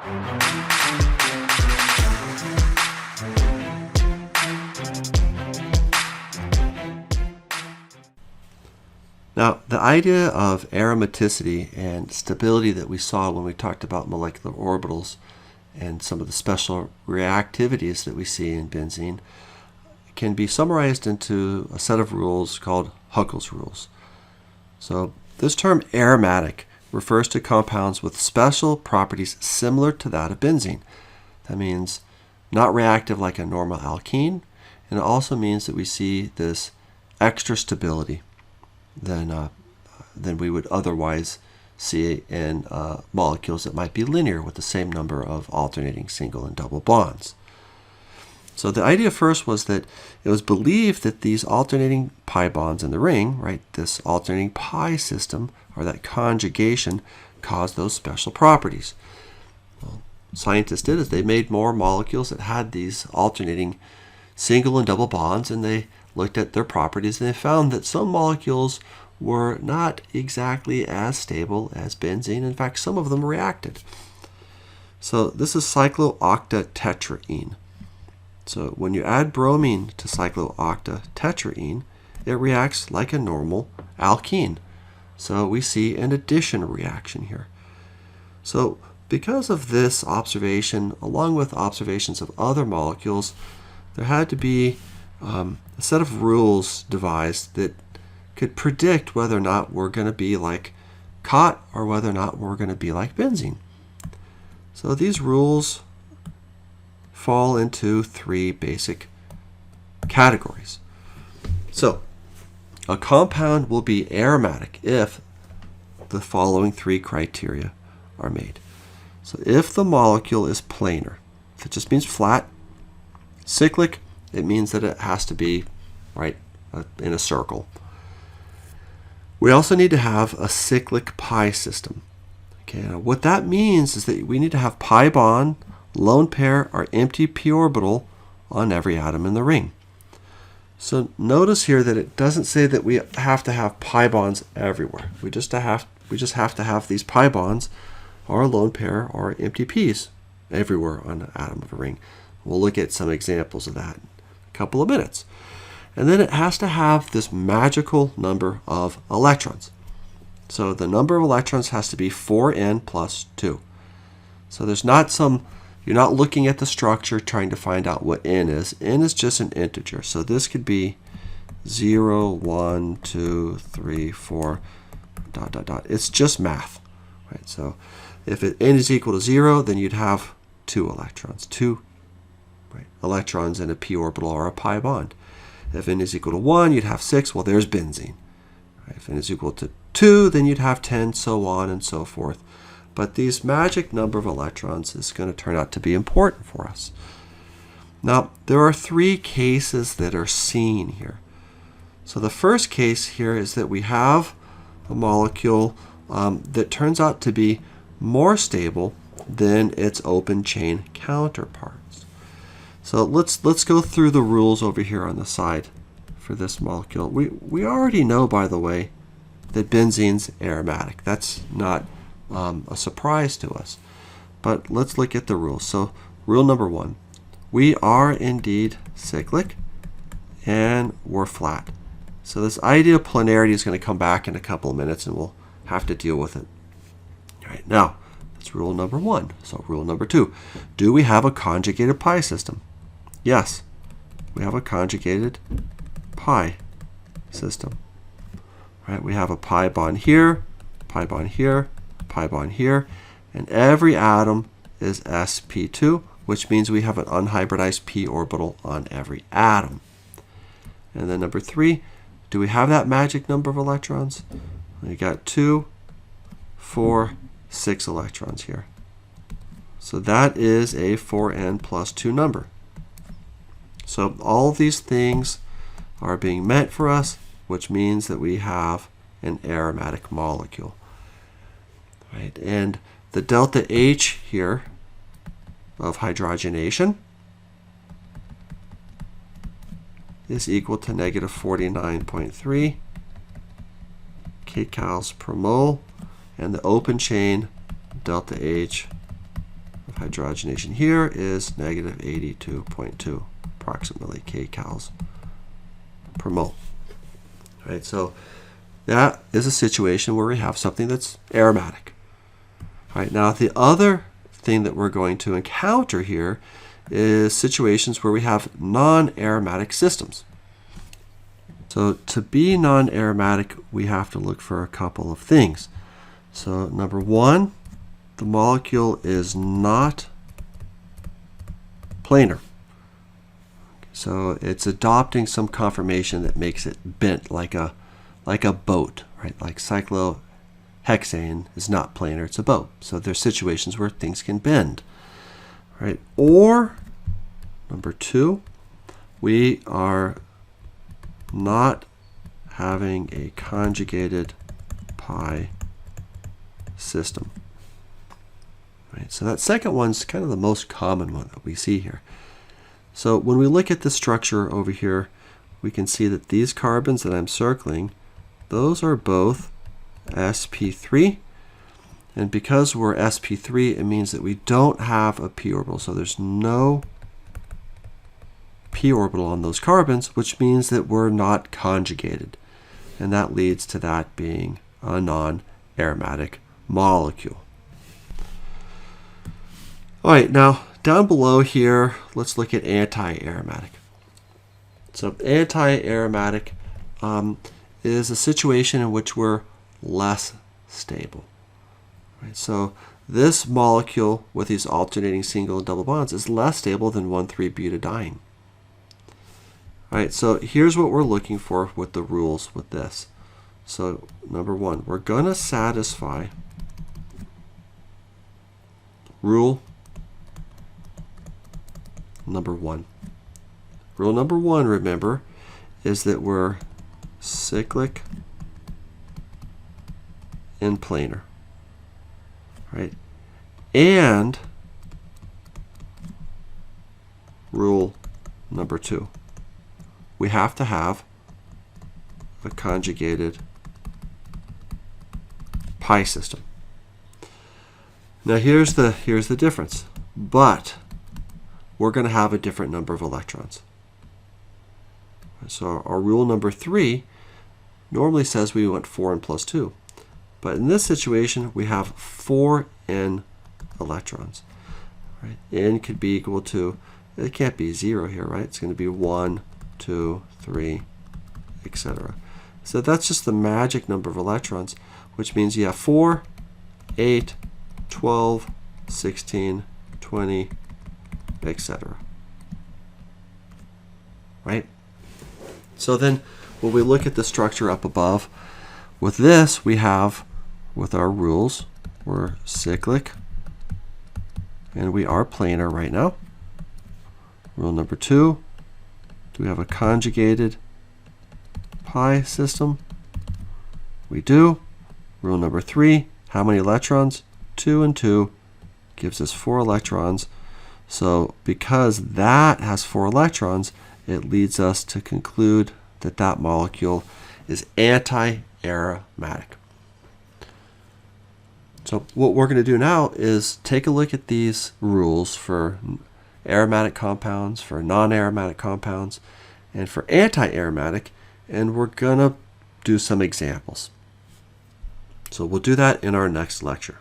Now, the idea of aromaticity and stability that we saw when we talked about molecular orbitals and some of the special reactivities that we see in benzene can be summarized into a set of rules called Huckel's rules. So this term aromatic refers to compounds with special properties similar to that of benzene. That means not reactive like a normal alkene, and it also means that we see this extra stability than we would otherwise see in molecules that might be linear with the same number of alternating single and double bonds. So the idea first was that it was believed that these alternating pi bonds in the ring, right, this alternating pi system, or that conjugation, caused those special properties. Well, scientists did is they made more molecules that had these alternating single and double bonds, and they looked at their properties, and they found that some molecules were not exactly as stable as benzene. In fact, some of them reacted. So this is cyclooctatetraene. So when you add bromine to cyclooctatetraene, it reacts like a normal alkene. So we see an addition reaction here. So because of this observation, along with observations of other molecules, there had to be a set of rules devised that could predict whether or not we're going to be like COT or whether or not we're going to be like benzene. So these rules fall into three basic categories. So a compound will be aromatic if the following three criteria are made. So if the molecule is planar, that just means flat. Cyclic, it means that it has to be right in a circle. We also need to have a cyclic pi system. Okay, now what that means is that we need to have pi bond, lone pair, or empty p orbital on every atom in the ring. So notice here that it doesn't say that we have to have pi bonds everywhere. We just have to have these pi bonds or a lone pair or empty p's everywhere on the atom of a ring. We'll look at some examples of that in a couple of minutes. And then it has to have this magical number of electrons. So the number of electrons has to be 4n plus 2. So there's not some, you're not looking at the structure trying to find out what n is. N is just an integer. So this could be 0, 1, 2, 3, 4, ... It's just math. Right? So if n is equal to 0, then you'd have 2 electrons. 2 electrons in a p orbital or a pi bond. If n is equal to 1, you'd have 6. Well, there's benzene. If n is equal to 2, then you'd have 10, so on and so forth. But these magic number of electrons is going to turn out to be important for us. Now, there are three cases that are seen here. So the first case here is that we have a molecule that turns out to be more stable than its open chain counterparts. So let's go through the rules over here on the side for this molecule. We already know, by the way, that benzene's aromatic. That's not a surprise to us. But let's look at the rules. So rule number 1, we are indeed cyclic and we're flat. So this idea of planarity is going to come back in a couple of minutes and we'll have to deal with it. All right, now that's rule number 1. So rule number 2, do we have a conjugated pi system? Yes, we have a conjugated pi system. Right, we have a pi bond here, pi bond here, pi bond here, and every atom is sp2, which means we have an unhybridized p orbital on every atom. And then number 3, do we have that magic number of electrons? We got 2, 4, 6 electrons here. So that is a 4n plus 2 number. So all of these things are being met for us, which means that we have an aromatic molecule. Right? And the delta H here of hydrogenation is equal to negative 49.3 kcals per mole, and the open chain delta H of hydrogenation here is negative 82.2, approximately kcals per mole. Right, so that is a situation where we have something that's aromatic. All right, now the other thing that we're going to encounter here is situations where we have non-aromatic systems. So to be non-aromatic, we have to look for a couple of things. So number one, the molecule is not planar. So it's adopting some conformation that makes it bent like a boat, right? Like cyclohexane is not planar, it's a boat. So there's situations where things can bend, right? Or number two, we are not having a conjugated pi system. Right? So that second one's kind of the most common one that we see here. So when we look at the structure over here, we can see that these carbons that I'm circling, those are both sp3. And because we're sp3, it means that we don't have a p orbital. So there's no p orbital on those carbons, which means that we're not conjugated. And that leads to that being a non-aromatic molecule. All right, now down below here, let's look at anti-aromatic. So anti-aromatic is a situation in which we're less stable. Right, so this molecule with these alternating single and double bonds is less stable than 1,3-butadiene. All right, so here's what we're looking for with the rules with this. So number one, we're going to satisfy rule number one. Rule number one, remember, is that we're cyclic and planar, right? And rule number two, we have to have a conjugated pi system. Now here's the difference, but we're going to have a different number of electrons. So our rule number three normally says we want 4n plus 2. But in this situation, we have 4n electrons. Right? N could be equal to, it can't be 0 here, right? It's going to be 1, 2, 3, etc. So that's just the magic number of electrons, which means you have 4, 8, 12, 16, 20, etc. Right? So then when we look at the structure up above, with this we have, with our rules, we're cyclic and we are planar right now. Rule number two, do we have a conjugated pi system? We do. Rule number three, how many electrons? 2 and 2 gives us 4 electrons. So because that has 4 electrons, it leads us to conclude that that molecule is anti-aromatic. So what we're going to do now is take a look at these rules for aromatic compounds, for non-aromatic compounds, and for anti-aromatic, and we're going to do some examples. So we'll do that in our next lecture.